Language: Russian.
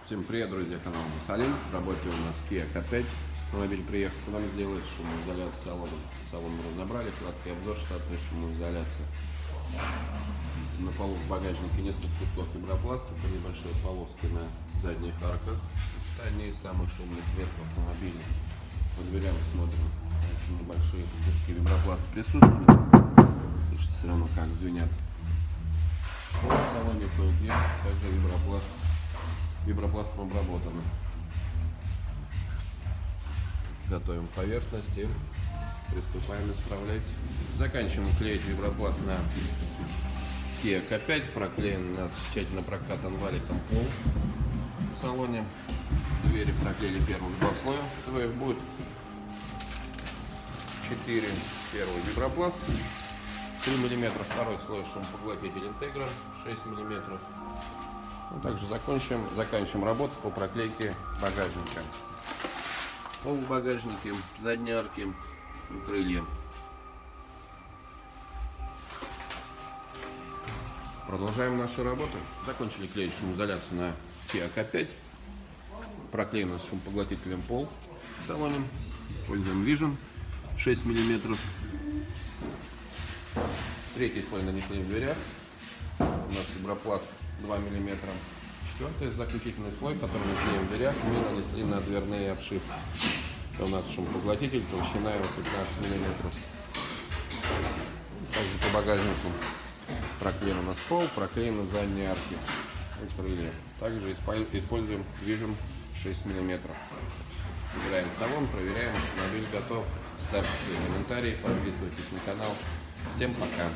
Всем привет, друзья, канал Мусалин. В работе у нас Kia K5. Автомобиль приехал к нам сделать шумоизоляцию салона. Салон мы разобрали, краткий обзор штатной шумоизоляции. На полу в багажнике несколько кусков фибропласта по небольшой полоске на задних арках. Одни из самых шумных мест в автомобиле. По дверям смотрим, очень небольшие куски фибропласта присутствуют. Слышите, все равно как звенят. В салоне кое-где также вибропластом обработано. Готовим поверхность и приступаем исправлять. Заканчиваем клеить вибропласт на Kia K5. Проклеен у нас тщательно прокатан валиком пол в салоне. Двери проклеили первых два слоя своих. Будет 4 первый вибропласт, 3 мм второй слой шумопоглотитель Integra 6 мм. Также заканчиваем работу по проклейке багажника. Пол в багажнике, задние арки, крылья. Продолжаем нашу работу. Закончили клеить шумоизоляцию на Kia K5. Проклеен с шумопоглотителем пол в салоне. Используем Vision 6 мм. Третий слой нанесли в дверях. У нас фибропласт 2 мм. Четвертый заключительный слой, который мы клеим в дверях, мы нанесли на дверные обшивки. Это у нас шумопоглотитель, толщина его 15 мм. Также по багажнику проклеен у нас пол, проклеены задние арки и крылья. Также используем Vision 6 мм. Собираем салон, проверяем, автомобиль готов. Ставьте свои комментарии, подписывайтесь на канал. Всем пока!